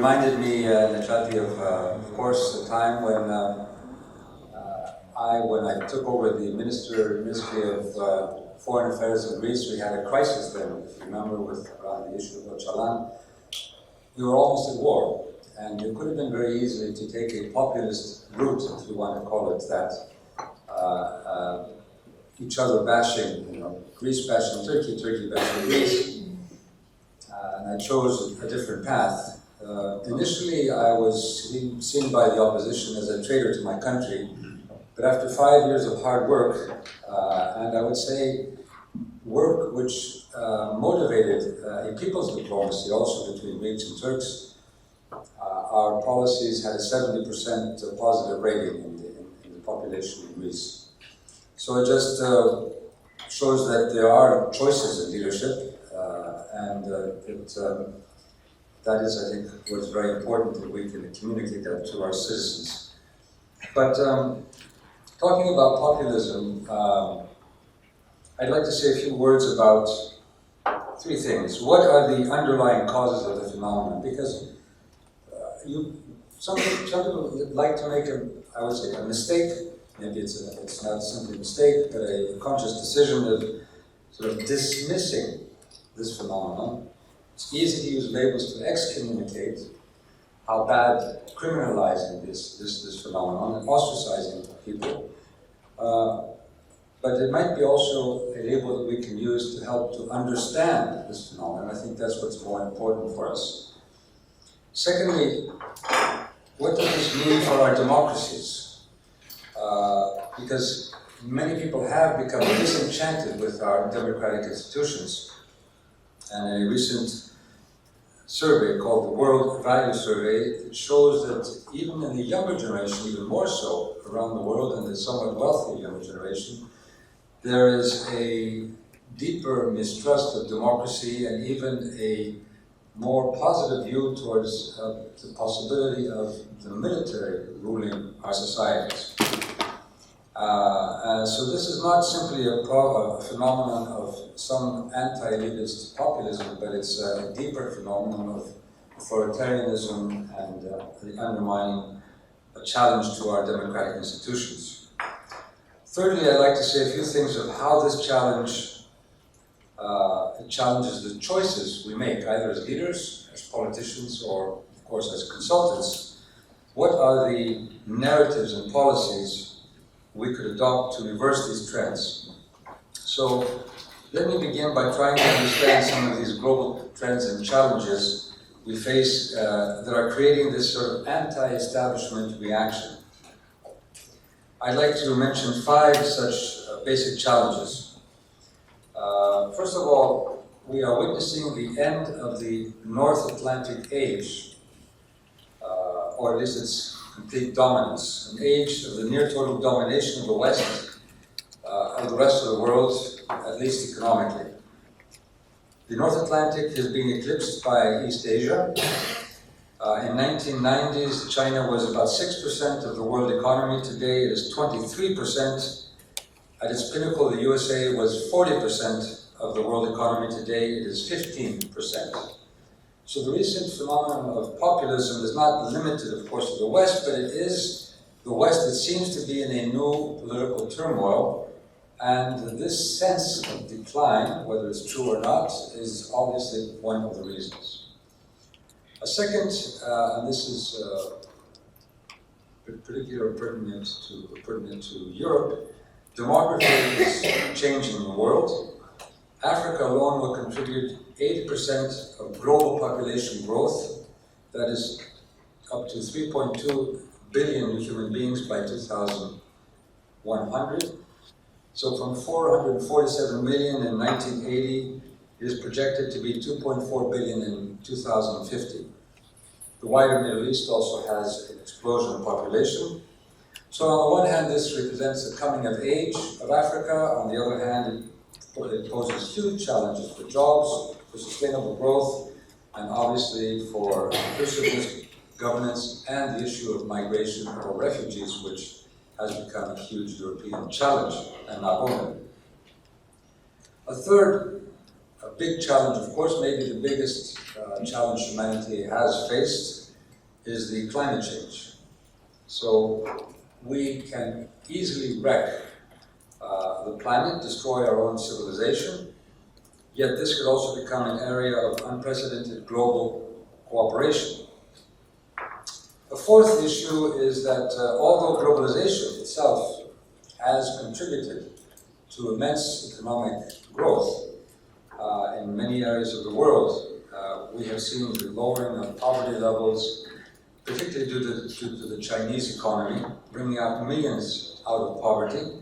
reminded me, Nachati, of course, a time when when I took over the Ministry of Foreign Affairs of Greece, we had a crisis then, if you remember, around the issue of Öcalan. We were almost at war, and it could have been very easily to take a populist route, if you want to call it that, each other bashing, Greece bashing Turkey, Turkey bashing Greece, and I chose a different path. Initially, I was seen by the opposition as a traitor to my country, but after 5 years of hard work, and I would say work which motivated a people's diplomacy also between Greeks and Turks, our policies had a 70% positive rating in the population in Greece. So it just shows that there are choices in leadership, and that is, I think, what's very important, that we can communicate that to our citizens. But talking about populism, I'd like to say a few words about three things. What are the underlying causes of the phenomenon? Because some people like to make a mistake. Maybe it's not simply a mistake, but a conscious decision of sort of dismissing this phenomenon. It's easy to use labels to excommunicate how bad criminalizing this phenomenon and ostracizing people. But it might be also a label that we can use to help to understand this phenomenon. I think that's what's more important for us. Secondly, what does this mean for our democracies? Because many people have become disenchanted with our democratic institutions. And in a recent survey called the World Value Survey, it shows that even in the younger generation, even more so around the world, and the somewhat wealthy younger generation, there is a deeper mistrust of democracy and even a more positive view towards the possibility of the military ruling our societies. So this is not simply a phenomenon of some anti-elitist populism, but it's a deeper phenomenon of authoritarianism and the undermining a challenge to our democratic institutions. Thirdly, I'd like to say a few things of how this challenge challenges the choices we make, either as leaders, as politicians, or of course as consultants. What are the narratives and policies we could adopt to reverse these trends? So let me begin by trying to understand some of these global trends and challenges we face that are creating this sort of anti-establishment reaction. I'd like to mention 5 such basic challenges. First of all, we are witnessing the end of the North Atlantic age, or at least its complete dominance, an age of the near total domination of the West, of the rest of the world, at least economically. The North Atlantic is being eclipsed by East Asia. In 1990s, China was about 6% of the world economy. Today it is 23%. At its pinnacle, the USA was 40% of the world economy. Today it is 15%. So the recent phenomenon of populism is not limited, of course, to the West, but it is the West that seems to be in a new political turmoil. And this sense of decline, whether it's true or not, is obviously one of the reasons. A second, and this is particularly pertinent to Europe, demography is changing the world. Africa alone will contribute 80% of global population growth, that is up to 3.2 billion human beings by 2100. So from 447 million in 1980, it is projected to be 2.4 billion in 2050. The wider Middle East also has an explosion of population. So on the one hand, this represents the coming of age of Africa. On the other hand, it poses huge challenges for jobs, for sustainable growth, and obviously for inclusiveness, governance, and the issue of migration or refugees, which has become a huge European challenge, and not only. A third, a big challenge, of course, maybe the biggest challenge humanity has faced, is the climate change. So we can easily wreck the planet, destroy our own civilization, yet this could also become an area of unprecedented global cooperation. The fourth issue is that although globalization itself has contributed to immense economic growth in many areas of the world, we have seen the lowering of poverty levels, particularly due to the Chinese economy, bringing out millions out of poverty.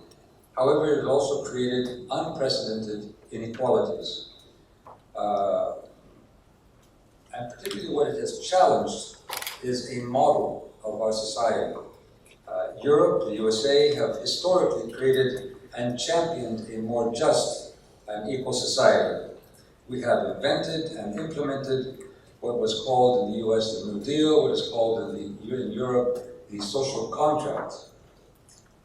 However, it has also created unprecedented inequalities. And particularly what it has challenged is a model of our society. Europe, the USA, have historically created and championed a more just and equal society. We have invented and implemented what was called in the US the New Deal, what is called in Europe the social contract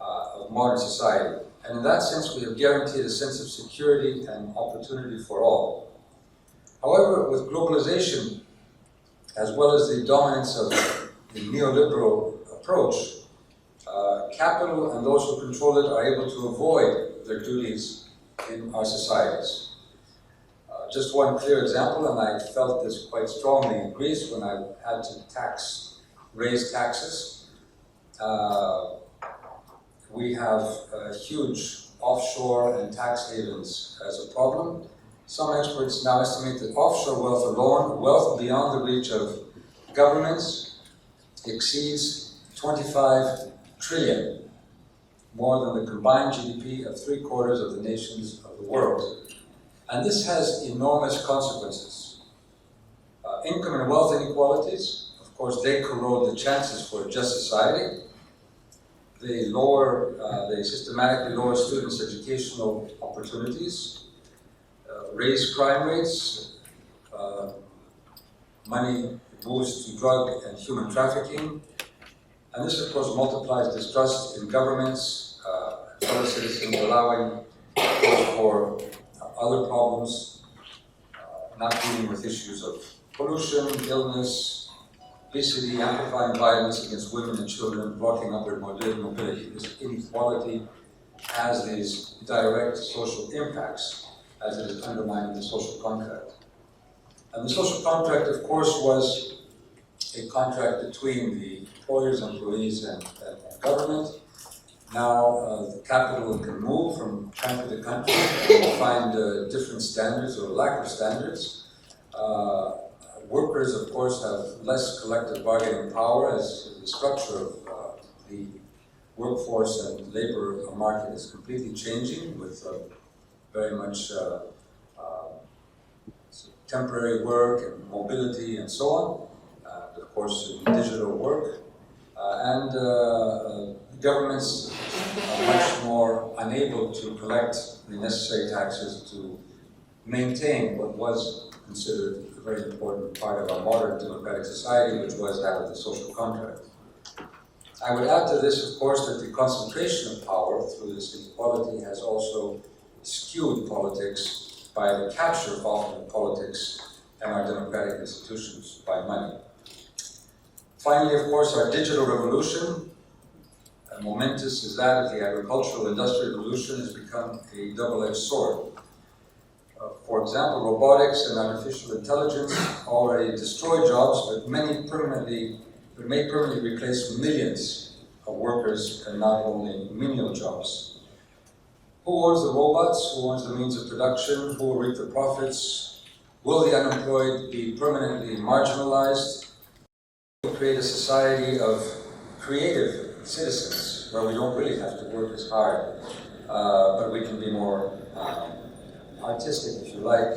of modern society. And in that sense, we have guaranteed a sense of security and opportunity for all. However, with globalization, as well as the dominance of the neoliberal approach, capital and those who control it are able to avoid their duties in our societies. Just one clear example, and I felt this quite strongly in Greece when I had to raise taxes. We have huge offshore and tax havens as a problem. Some experts now estimate that offshore wealth alone, wealth beyond the reach of governments, exceeds 25 trillion, more than the combined GDP of 3/4 of the nations of the world. And this has enormous consequences. Income and wealth inequalities, of course, they corrode the chances for a just society. They systematically lower students' educational opportunities, raise crime rates, money moves to drug and human trafficking, and this, of course, multiplies distrust in governments, fellow citizens, allowing for other problems, not dealing with issues of pollution, illness, obesity, amplifying violence against women and children, blocking upward mobility. This inequality has these direct social impacts as it is undermining the social contract. And the social contract, of course, was a contract between the employers, employees, and government. Now the capital can move from country to country and find different standards or lack of standards. Workers, of course, have less collective bargaining power as the structure of the workforce and labor market is completely changing with very much temporary work and mobility and so on. Of course, digital work. And governments are much more unable to collect the necessary taxes to maintain what was considered a very important part of our modern democratic society, which was that of the social contract. I would add to this, of course, that the concentration of power through this inequality has also skewed politics by the capture often of politics and our democratic institutions by money. Finally, of course, our digital revolution, momentous as that of the agricultural industrial revolution, has become a double-edged sword. For example, robotics and artificial intelligence already destroy jobs, but may permanently replace millions of workers and not only menial jobs. Who owns the robots? Who owns the means of production? Who will reap the profits? Will the unemployed be permanently marginalized? We create a society of creative citizens where we don't really have to work as hard, but we can be more artistic, if you like,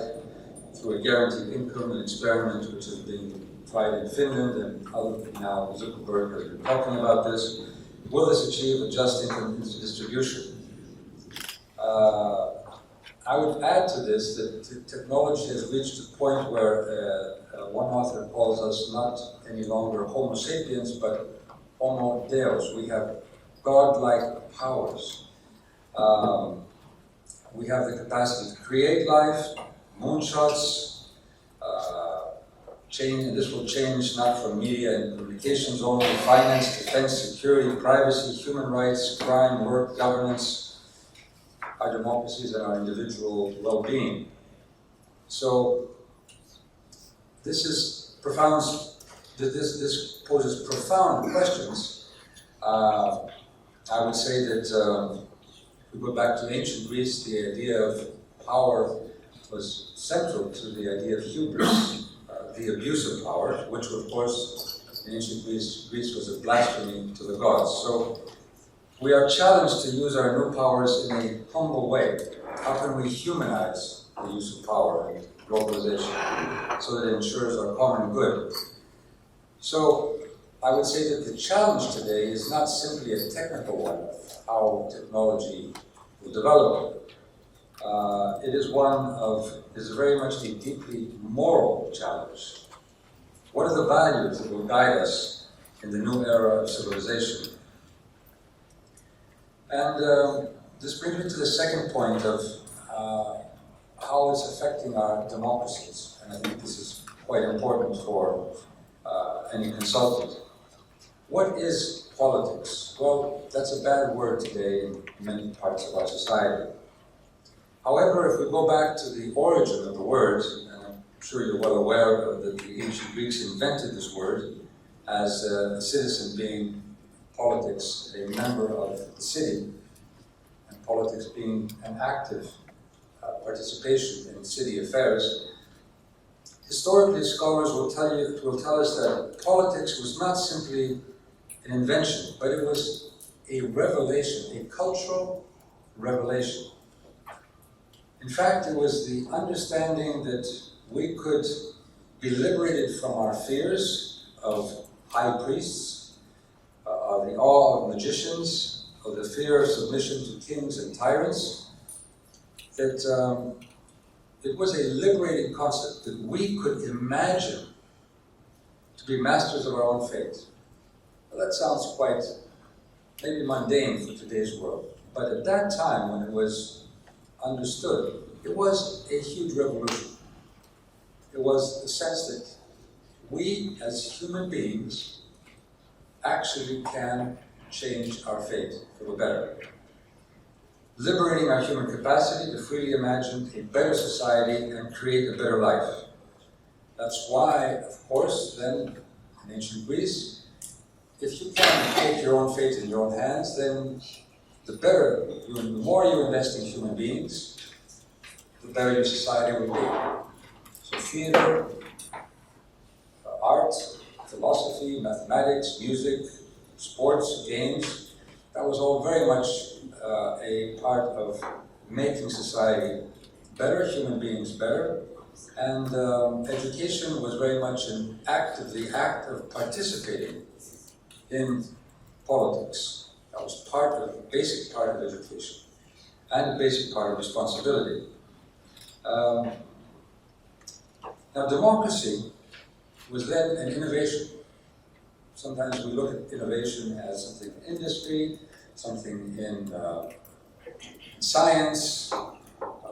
through a guaranteed income, an experiment which has been tried in Finland, and now Zuckerberg has been talking about this. Will this achieve a just income distribution? I would add to this that technology has reached a point where one author calls us not any longer Homo sapiens, but Homo Deus. We have godlike powers. We have the capacity to create life, moonshots, change, and this will change not from media and communications only, finance, defense, security, privacy, human rights, crime, work, governance, our democracies, and our individual well-being. So this is profound. This poses profound questions. I would say that if we go back to ancient Greece, the idea of power was central to the idea of hubris, the abuse of power, which of course in ancient Greece was a blasphemy to the gods. So we are challenged to use our new powers in a humble way. How can we humanize the use of power and globalization so that it ensures our common good? So I would say that the challenge today is not simply a technical one of how technology will develop. It is very much a deeply moral challenge. What are the values that will guide us in the new era of civilization? And this brings me to the second point of how it's affecting our democracies. And I think this is quite important for any consultant. What is politics? Well, that's a bad word today in many parts of our society. However, if we go back to the origin of the word, and I'm sure you're well aware that the ancient Greeks invented this word as a citizen being politics, a member of the city, and politics being an active participation in city affairs. Historically, scholars will tell us that politics was not simply an invention, but it was a revelation, a cultural revelation. In fact, it was the understanding that we could be liberated from our fears of high priests, of the awe of magicians, of the fear of submission to kings and tyrants, that it was a liberating concept that we could imagine to be masters of our own fate. Well, that sounds quite maybe mundane for today's world, but at that time when it was understood, it was a huge revolution. It was the sense that we as human beings actually can change our fate for the better. Liberating our human capacity to freely imagine a better society and create a better life. That's why, of course, then in ancient Greece, if you can take your own fate in your own hands, then the more you invest in human beings, the better your society will be. So theater, art, philosophy, mathematics, music, sports, games, that was all very much a part of making society better, human beings better, and education was very much the act of participating in politics. That was a basic part of education, and a basic part of responsibility. Now, democracy was then an innovation. Sometimes we look at innovation as something in industry, something in science.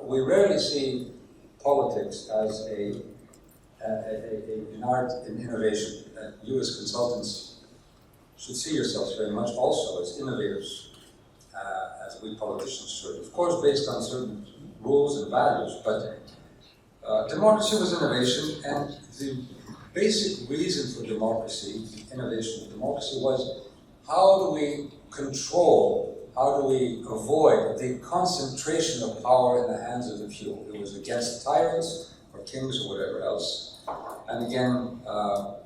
We rarely see politics as an art in innovation. You as consultants should see yourselves very much also as innovators, as we politicians should. Of course, based on certain rules and values, but democracy was innovation, and the basic reason for democracy, the innovation of democracy, was how do we control, how do we avoid the concentration of power in the hands of the few? It was against tyrants or kings or whatever else. And again,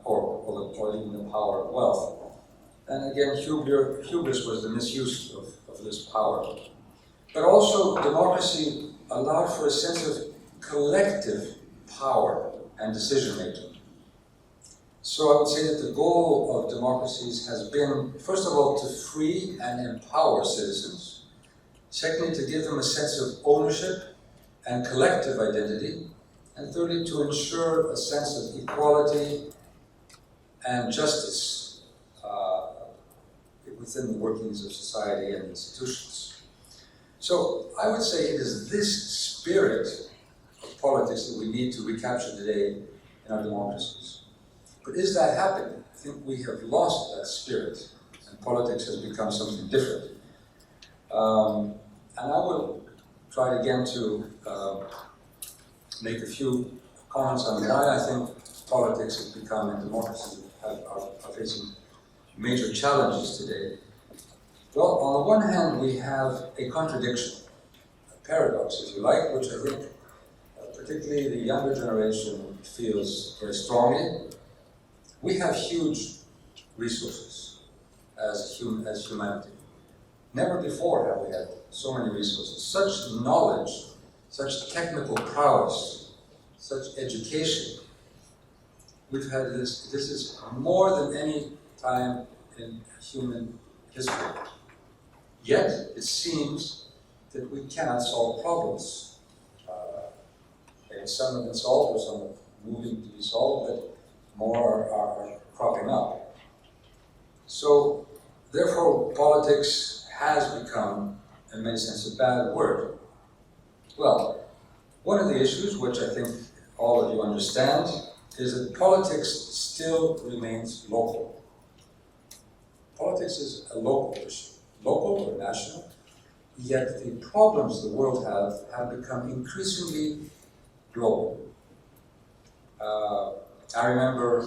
or even the power of wealth. And again, hubris was the misuse of this power. But also, democracy allowed for a sense of collective power and decision-making. So I would say that the goal of democracies has been, first of all, to free and empower citizens. Secondly, to give them a sense of ownership and collective identity. And thirdly, to ensure a sense of equality and justice within the workings of society and institutions. So I would say it is this spirit of politics that we need to recapture today in our democracies. But is that happening? I think we have lost that spirit, and politics has become something different. And I will try again to make a few comments on why I think politics has become, and democracies are facing major challenges today. Well, on the one hand, we have a contradiction, a paradox, if you like, which I think particularly the younger generation feels very strongly. We have huge resources as humanity. Never before have we had so many resources, such knowledge, such technical prowess, such education. We've had this is more than any time in human history. Yet, it seems that we cannot solve problems. Maybe some have been solved, or some are moving to be solved, but more are cropping up. So, therefore, politics has become, in many senses, a bad word. Well, one of the issues, which I think all of you understand, is that politics still remains local. Politics is a local issue, local or national, yet the problems the world have become increasingly global. I remember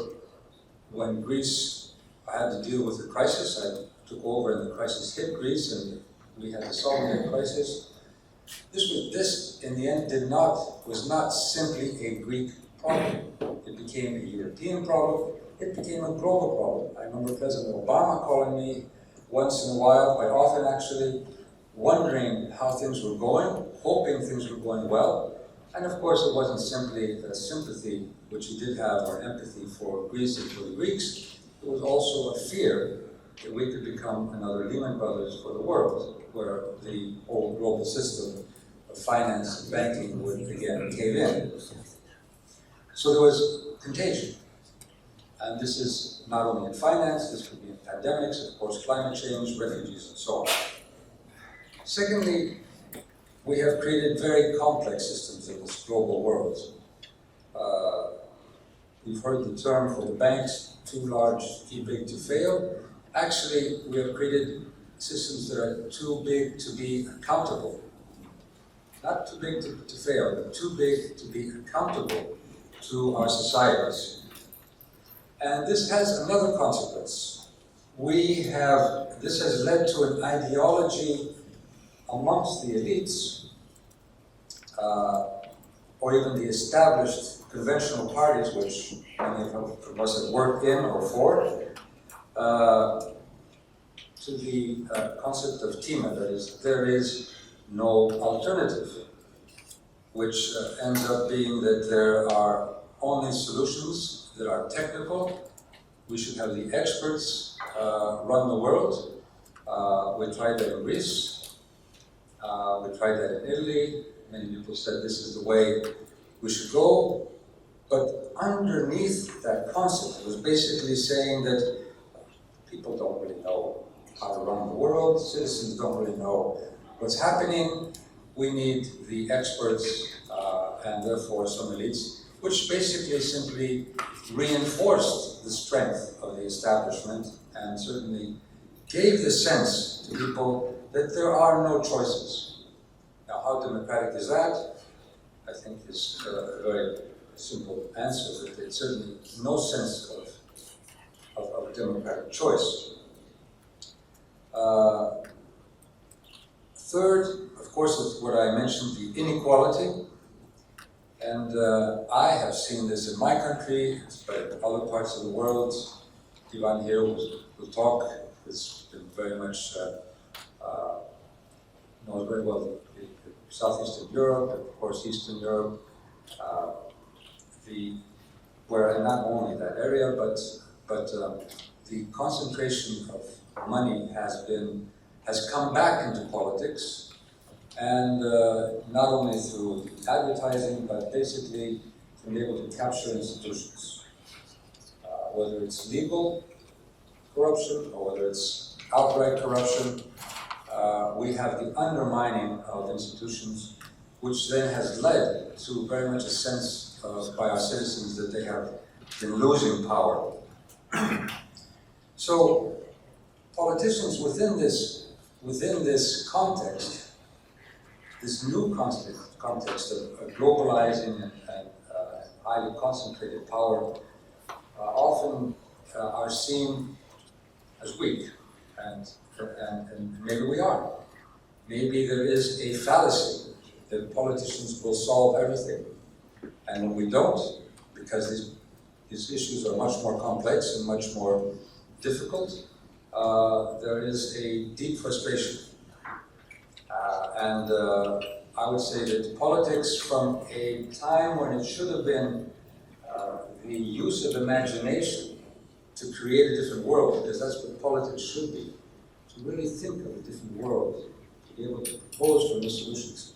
when Greece had to deal with the crisis. I took over and the crisis hit Greece, and we had to solve that crisis. This in the end was not simply a Greek problem. It became a European problem. It became a global problem. I remember President Obama calling me once in a while, quite often actually, wondering how things were going, hoping things were going well. And of course, it wasn't simply a sympathy, which he did have, or empathy for Greece and for the Greeks. It was also a fear that we could become another Lehman Brothers for the world, where the whole global system of finance and banking would again cave in. So there was contagion. And this is not only in finance, this could be in pandemics, of course, climate change, refugees, and so on. Secondly, we have created very complex systems in this global world. We've heard the term for the banks, too large, too big to fail. Actually, we have created systems that are too big to be accountable. Not too big to fail, but too big to be accountable to our societies. And this has another consequence. This has led to an ideology amongst the elites, or even the established conventional parties, which many of us have worked in or for, to the concept of TIMA, that is, there is no alternative, which ends up being that there are only solutions that are technical. We should have the experts run the world. We tried that in Greece. We tried that in Italy. Many people said this is the way we should go. But underneath that concept was basically saying that people don't really know how to run the world. Citizens don't really know what's happening. We need the experts and therefore some elites, which basically simply reinforced the strength of the establishment and certainly gave the sense to people that there are no choices. Now, how democratic is that? I think is a very simple answer, that there's certainly no sense of democratic choice. Third, of course, is what I mentioned, the inequality. And I have seen this in my country, but in other parts of the world. Ivan here will talk. It's been very much knows very well Southeastern Europe, and of course Eastern Europe, where not only that area, but the concentration of money has come back into politics, and not only through advertising, but basically to be able to capture institutions, whether it's legal corruption or whether it's outright corruption. We have the undermining of institutions which then has led to very much a sense by our citizens that they have been losing power. So politicians within this context, this new context of globalizing and highly concentrated power, often are seen as weak, and maybe we are. Maybe there is a fallacy that politicians will solve everything, and when we don't, because these issues are much more complex and much more difficult, there is a deep frustration. And I would say that politics, from a time when it should have been the use of imagination to create a different world, because that's what politics should be, to really think of a different world, to be able to propose for new solutions.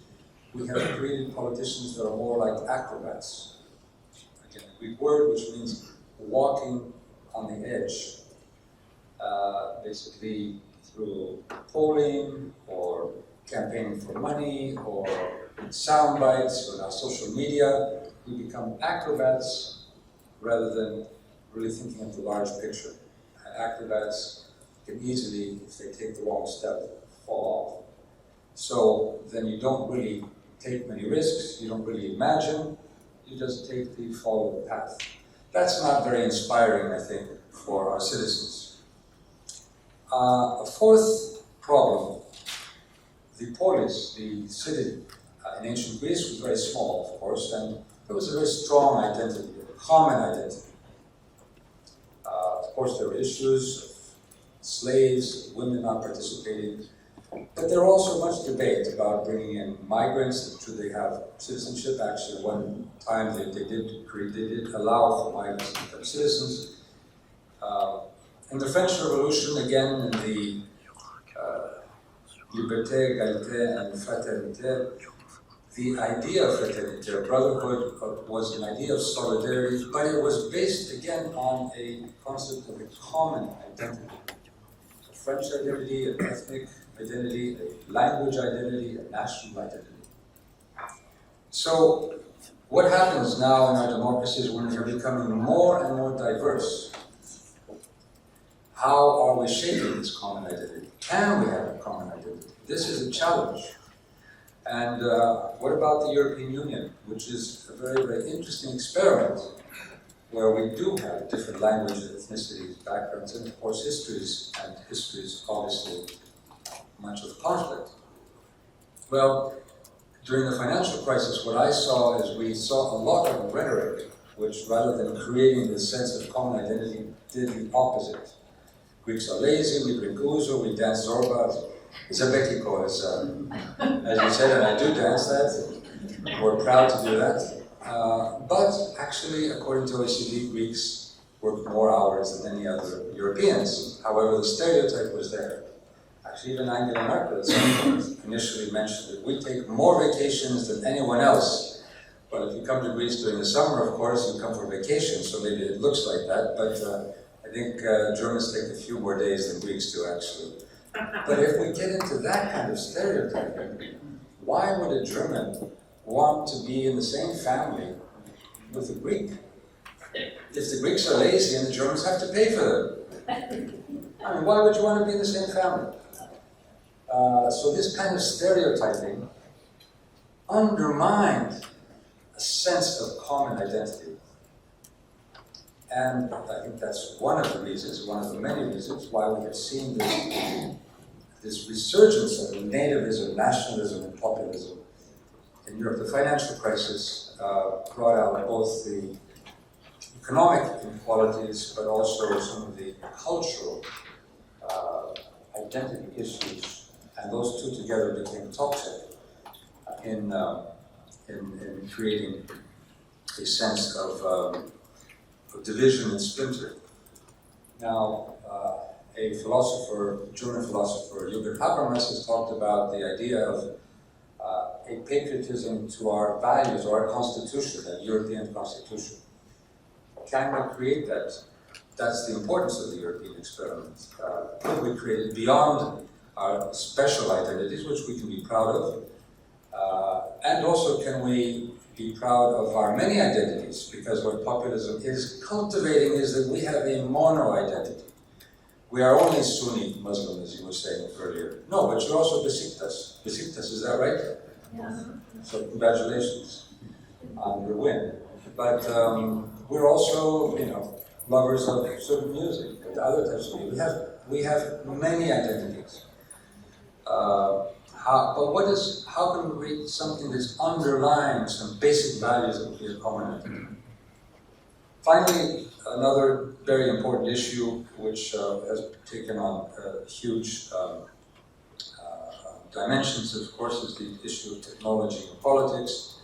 We have created politicians that are more like acrobats. Again, a Greek word which means walking on the edge, basically through polling or campaigning for money or sound bites or now social media. We become acrobats rather than really thinking of the large picture. And acrobats can easily, if they take the wrong step, fall off. So then you don't really take many risks, you don't really imagine, you just take the follow the path. That's not very inspiring, I think, for our citizens. A fourth problem, the polis, the city in ancient Greece was very small, of course, and there was a very strong identity, a common identity. Of course, there were issues of slaves, women not participating, but there was also much debate about bringing in migrants. Should they have citizenship? Actually, one time they did allow for migrants to become citizens. In the French Revolution, again, in the liberté, égalité, and fraternité, the idea of fraternité, or brotherhood, was an idea of solidarity, but it was based, again, on a concept of a common identity. A French identity, an ethnic identity, a language identity, a national identity. So, what happens now in our democracies when we are becoming more and more diverse? How are we shaping this common identity? Can we have a common identity? This is a challenge. And what about the European Union, which is a very, very interesting experiment where we do have different languages, ethnicities, backgrounds, and of course histories, and histories obviously much of conflict. Well, during the financial crisis, what I saw is we saw a lot of rhetoric, which rather than creating this sense of common identity, did the opposite. Greeks are lazy, we drink ouzo, we dance zorba. Zabekiko, as you said, and I do dance that. We're proud to do that. But actually, according to OECD, Greeks work more hours than any other Europeans. However, the stereotype was there. Actually, even Angela Merkel at some point initially mentioned that we take more vacations than anyone else. But if you come to Greece during the summer, of course, you come for vacation, so maybe it looks like that. But I think Germans take a few more days than Greeks do, actually. But if we get into that kind of stereotyping, why would a German want to be in the same family with a Greek? If the Greeks are lazy and the Germans have to pay for them. I mean, why would you want to be in the same family? So this kind of stereotyping undermined a sense of common identity. And I think that's one of the reasons, one of the many reasons, why we have seen this resurgence of nativism, nationalism, and populism in Europe. The financial crisis brought out both the economic inequalities, but also some of the cultural identity issues, and those two together became toxic in creating a sense of division and splintering. Now, a philosopher, German philosopher, Jürgen Habermas, has talked about the idea of a patriotism to our values, or our constitution, a European constitution. Can we create that? That's the importance of the European experiment. Can we create it beyond our special identities, which we can be proud of, And also, can we be proud of our many identities? Because what populism is cultivating is that we have a mono-identity. We are only Sunni Muslim, as you were saying earlier. No, but you're also Besiktas. Besiktas, is that right? Yeah. So congratulations on your win. But we're also, lovers of certain music, and other types of music. We have many identities. How can we reach something that's underlying some basic values that we have common? Finally, another very important issue which has taken on huge dimensions, of course, is the issue of technology and politics.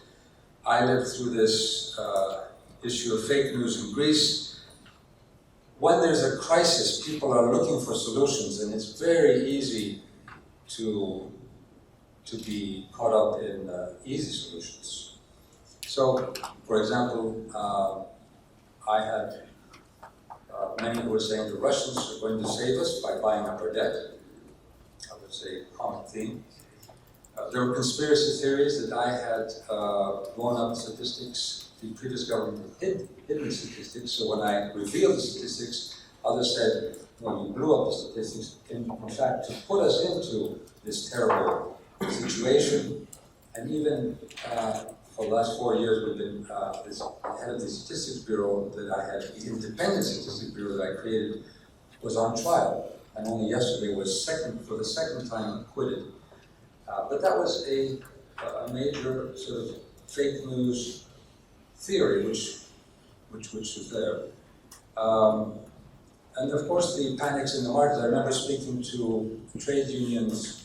I lived through this issue of fake news in Greece. When there's a crisis, people are looking for solutions, and it's very easy to be caught up in easy solutions. So, for example, I had many who were saying the Russians are going to save us by buying up our debt. I would say common theme. There were conspiracy theories that I had blown up statistics. The previous government had hidden the statistics, so when I revealed the statistics, others said, well, you blew up the statistics, in fact, to put us into this terrible situation. And even for the last 4 years, we've been the head of the Statistics Bureau that I had, the independent Statistics Bureau that I created, was on trial. And only yesterday was for the second time acquitted. But that was a major sort of fake news theory, which was there. And of course, the panics in the market. I remember speaking to trade unions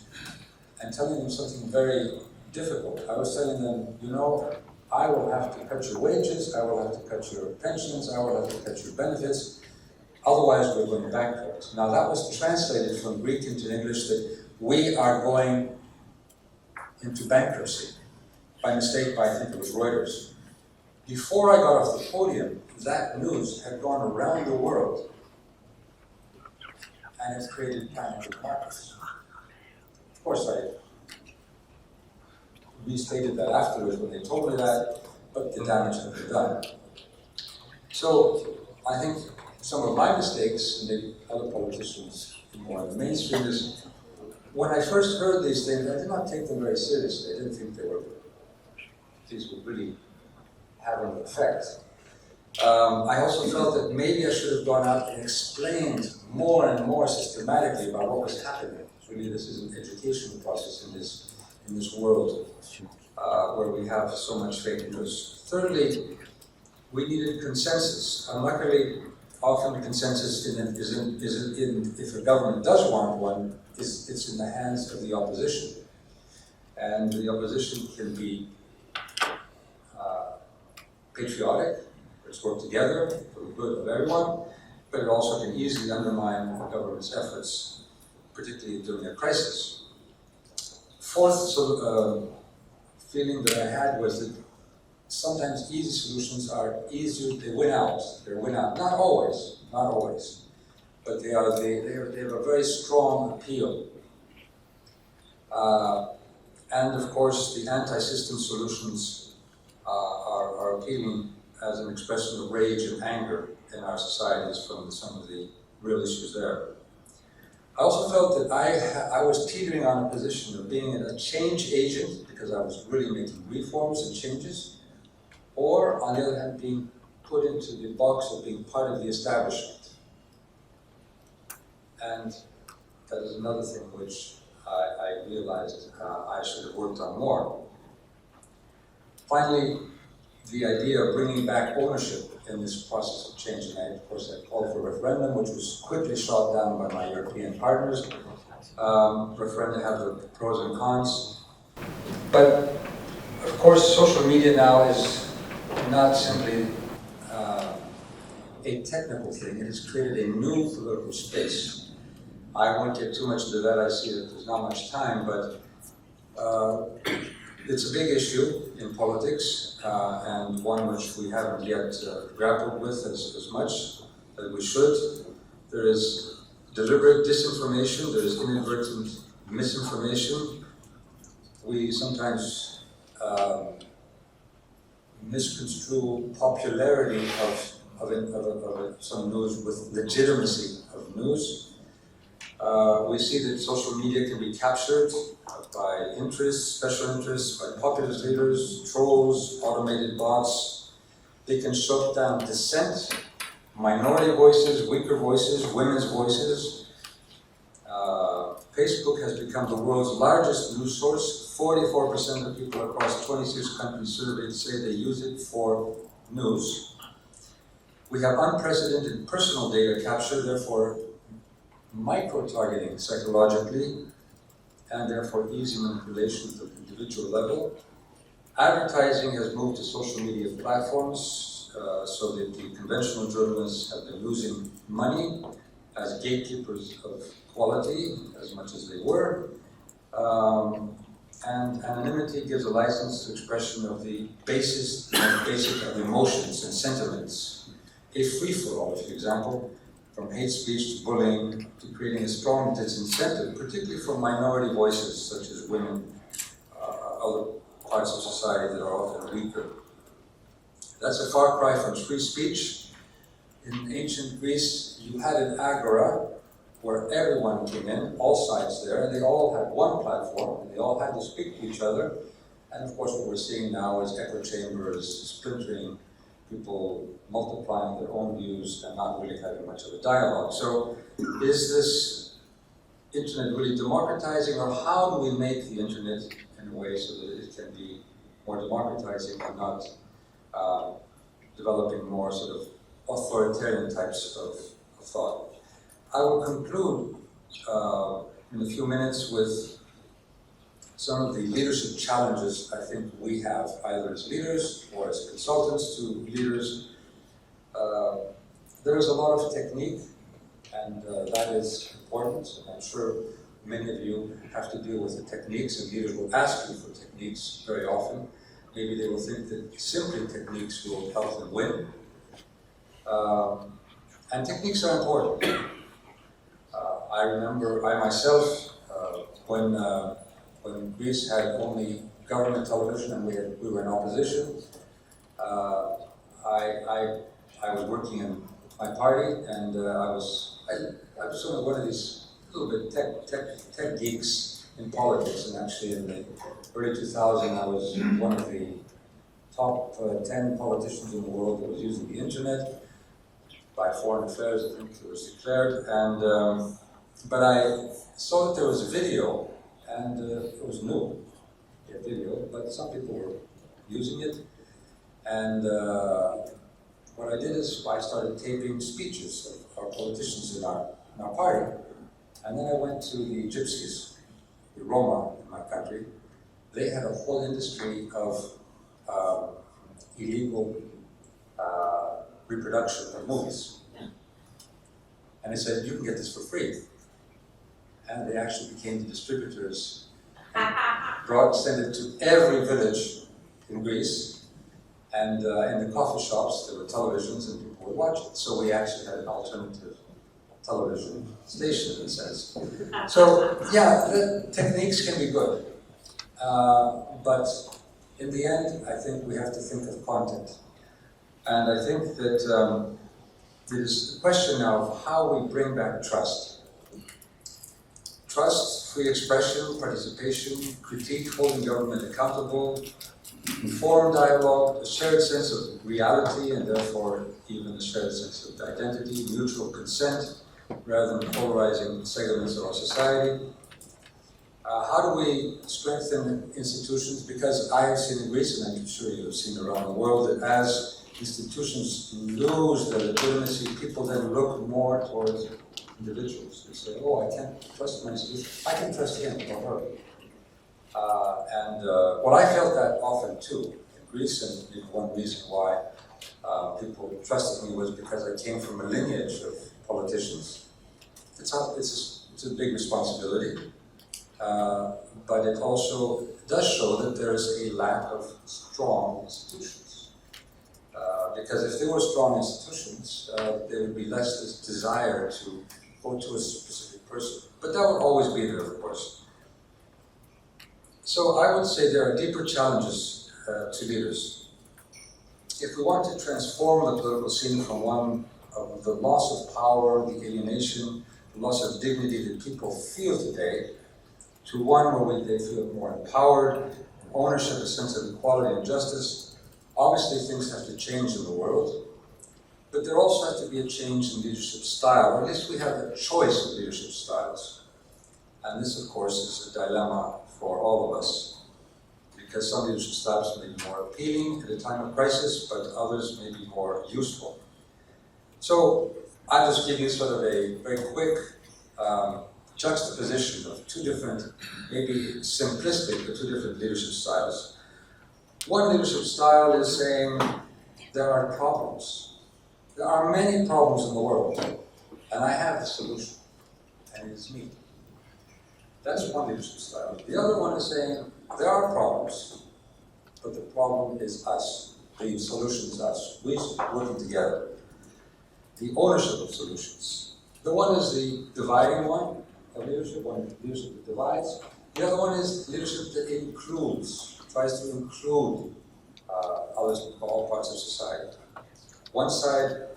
and telling them something very difficult. I was telling them, I will have to cut your wages, I will have to cut your pensions, I will have to cut your benefits, otherwise we're going bankrupt. Now that was translated from Greek into English that we are going into bankruptcy, by mistake by, I think it was Reuters. Before I got off the podium, that news had gone around the world and it created panic in the markets. Of course, I restated that afterwards when they told me that, but the damage had been done. So I think some of my mistakes, and maybe other politicians more in the mainstream, is when I first heard these things, I did not take them very seriously. I didn't think these would really have an effect. I also felt that maybe I should have gone out and explained more and more systematically about what was happening. Really, this is an educational process in this world where we have so much fake news. Thirdly, we needed consensus. Luckily, often the consensus if a government does want one, it's in the hands of the opposition. And the opposition can be patriotic, let's work together for the good of everyone, but it also can easily undermine the government's efforts, particularly during a crisis. Fourth feeling that I had was that sometimes easy solutions are easier, they win out. Not always, but they have a very strong appeal. And of course, the anti-system solutions are appealing as an expression of rage and anger in our societies from some of the real issues there. I also felt that I was teetering on a position of being a change agent because I was really making reforms and changes, or on the other hand, being put into the box of being part of the establishment. And that is another thing which I realized I should have worked on more. Finally, the idea of bringing back ownership in this process of change. And of course, I called for a referendum, which was quickly shot down by my European partners. Referenda have the pros and cons. But of course, social media now is not simply a technical thing. It has created a new political space. I won't get too much into that. I see that there's not much time, but it's a big issue in politics, and one which we haven't yet grappled with as much as we should. There is deliberate disinformation, there is inadvertent misinformation. We sometimes misconstrue popularity of some news with legitimacy of news. We see that social media can be captured by interests, special interests, by populist leaders, trolls, automated bots. They can shut down dissent, minority voices, weaker voices, women's voices. Facebook has become the world's largest news source. 44% of people across 26 countries surveyed say they use it for news. We have unprecedented personal data capture, therefore micro-targeting psychologically, and therefore easy manipulation at the individual level. Advertising has moved to social media platforms, so that the conventional journalists have been losing money as gatekeepers of quality, as much as they were. And anonymity gives a license to expression of the basic of emotions and sentiments. A free-for-all, for example, from hate speech to bullying to creating a strong disincentive, particularly for minority voices such as women, other parts of society that are often weaker. That's a far cry from free speech. In ancient Greece, you had an agora where everyone came in, all sides there, and they all had one platform, and they all had to speak to each other. And of course, what we're seeing now is echo chambers, splintering, people multiplying their own views and not really having much of a dialogue. So is this internet really democratizing, or how do we make the internet in a way so that it can be more democratizing and not developing more sort of authoritarian types of thought? I will conclude in a few minutes with some of the leadership challenges I think we have, either as leaders or as consultants to leaders. There is a lot of technique, and that is important. And I'm sure many of you have to deal with the techniques, and leaders will ask you for techniques very often. Maybe they will think that simply techniques will help them win. And techniques are important. I remember, I myself, when Greece had only government television and we were in opposition, I was working in my party, and I was sort of one of these little bit tech geeks in politics, and actually in the early 2000s I was one of the top 10 politicians in the world that was using the internet. By Foreign Affairs, I think it was declared, and but I saw that there was a video, and it was new, a video, but some people were using it, and what I did is I started taping speeches of our politicians in our party, and then I went to the Gypsies, the Roma in my country. They had a whole industry of illegal reproduction of movies. And they said, you can get this for free. And they actually became the distributors, sent it to every village in Greece, and in the coffee shops there were televisions and people would watch it. So we actually had an alternative television station in a sense. So yeah, the techniques can be good, but in the end I think we have to think of content. And I think that there's the question now of how we bring back trust. Trust, free expression, participation, critique, holding government accountable, informed dialogue, a shared sense of reality, and therefore even a shared sense of identity, mutual consent, rather than polarizing segments of our society. How do we strengthen institutions? Because I have seen in Greece, and I'm sure you have seen around the world, that as institutions lose their legitimacy, people then look more towards individuals. They say, oh, I can't trust my institution, I can trust him or her. Well, I felt that often too in Greece, and maybe one reason why people trusted me was because I came from a lineage of politicians. It's a big responsibility, but it also does show that there is a lack of strong institutions. Because if there were strong institutions, there would be less this desire to go to a specific person. But that would always be there, of course. So I would say there are deeper challenges to leaders. If we want to transform the political scene from one of the loss of power, the alienation, the loss of dignity that people feel today, to one where they feel more empowered, ownership, a sense of equality and justice, obviously things have to change in the world, but there also has to be a change in leadership style, or at least we have a choice of leadership styles. And this, of course, is a dilemma for all of us, because some leadership styles may be more appealing at a time of crisis, but others may be more useful. So I'll just give you sort of a very quick juxtaposition of two different, maybe simplistic, but two different leadership styles. One leadership style is saying there are problems. There are many problems in the world, and I have the solution, and it's me. That's one leadership style. The other one is saying there are problems, but the problem is us. The solution is us. We working together. The ownership of solutions. The one is the dividing one of leadership, one is leadership that divides. The other one is leadership that includes, tries to include others from all parts of society. One side,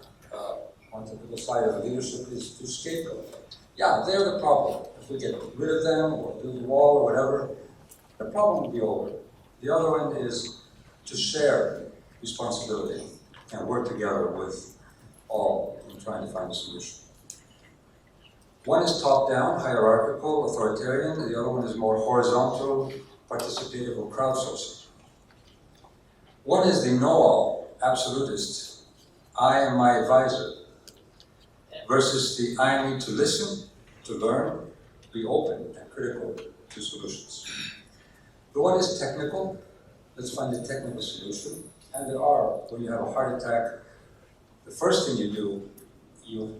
one typical side of leadership is to scapegoat. Yeah, they're the problem. If we get rid of them or build a wall or whatever, the problem will be over. The other one is to share responsibility and work together with all in trying to find a solution. One is top-down, hierarchical, authoritarian. The other one is more horizontal, participative, or crowdsourcing. One is the know-all, absolutist. I am my advisor. Versus the I need to listen, to learn, be open and critical to solutions. The one is technical. Let's find a technical solution. And there are, when you have a heart attack, the first thing you do,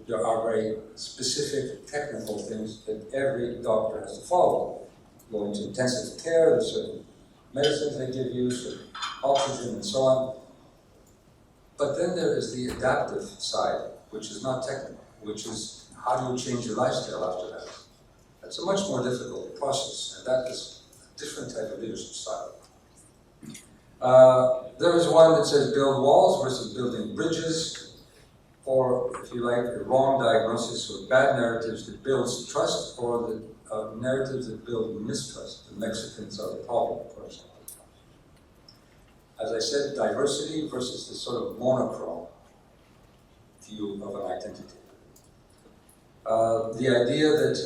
there are very specific technical things that every doctor has to follow. Go into intensive care, there's certain medicines they give you, certain oxygen and so on. But then there is the adaptive side, which is not technical, which is how do you change your lifestyle after that? That's a much more difficult process, and that is a different type of leadership style. There is one that says build walls versus building bridges, or if you like, the wrong diagnosis or bad narratives that builds trust, or the narratives that build mistrust. The Mexicans are the problem, for example. As I said, diversity versus the sort of monochrome view of an identity. The idea that,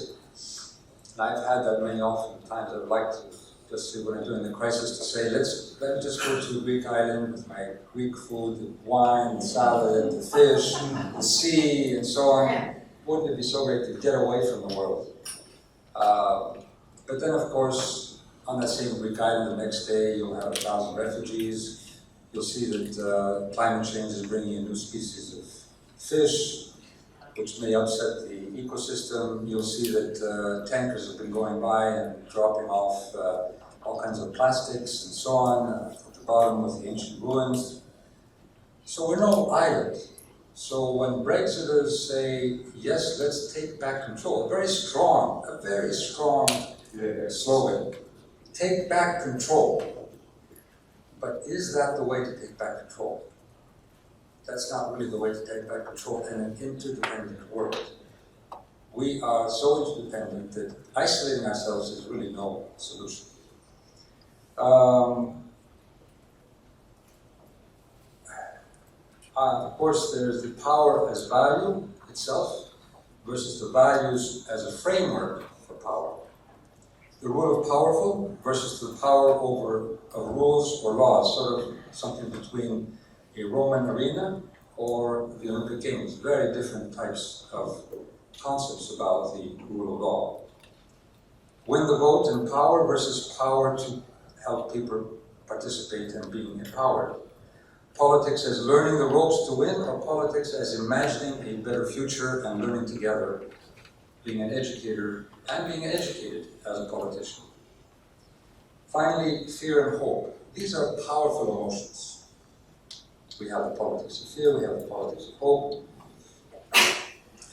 and I've had that many often times, I'd like to just say when I'm doing the crisis to say, let me just go to a Greek island with my Greek food, the wine, the salad, the fish, the sea, and so on. Wouldn't it be so great to get away from the world? But then, of course, on that same Greek island, the next day you'll have 1,000 refugees. You'll see that climate change is bringing in new species of fish, which may upset the ecosystem. You'll see that tankers have been going by and dropping off all kinds of plastics and so on at the bottom of the ancient ruins. So we're no island. So when Brexiters say, yes, let's take back control, a very strong slogan, take back control. But is that the way to take back control? That's not really the way to take back control in an interdependent world. We are so interdependent that isolating ourselves is really no solution. Of course, there's the power as value itself versus the values as a framework for power. The rule of powerful versus the power over rules or laws, sort of something between a Roman arena or the Olympic Games. Very different types of concepts about the rule of law. Win the vote and power versus power to help people participate in being empowered. Politics as learning the ropes to win, or politics as imagining a better future and learning together, being an educator and being educated as a politician. Finally, fear and hope. These are powerful emotions. We have the politics of fear, we have the politics of hope.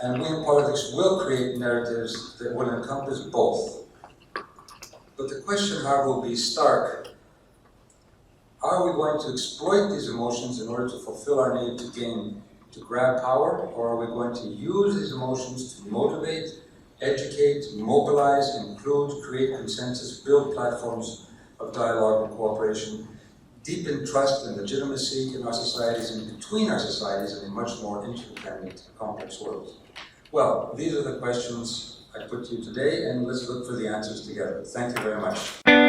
And we in politics will create narratives that will encompass both. But the question, however, will be stark. Are we going to exploit these emotions in order to fulfill our need to grab power, or are we going to use these emotions to motivate, educate, mobilize, include, create consensus, build platforms of dialogue and cooperation, deepen trust and legitimacy in our societies and between our societies in a much more interdependent, complex world? Well, these are the questions I put to you today, and let's look for the answers together. Thank you very much.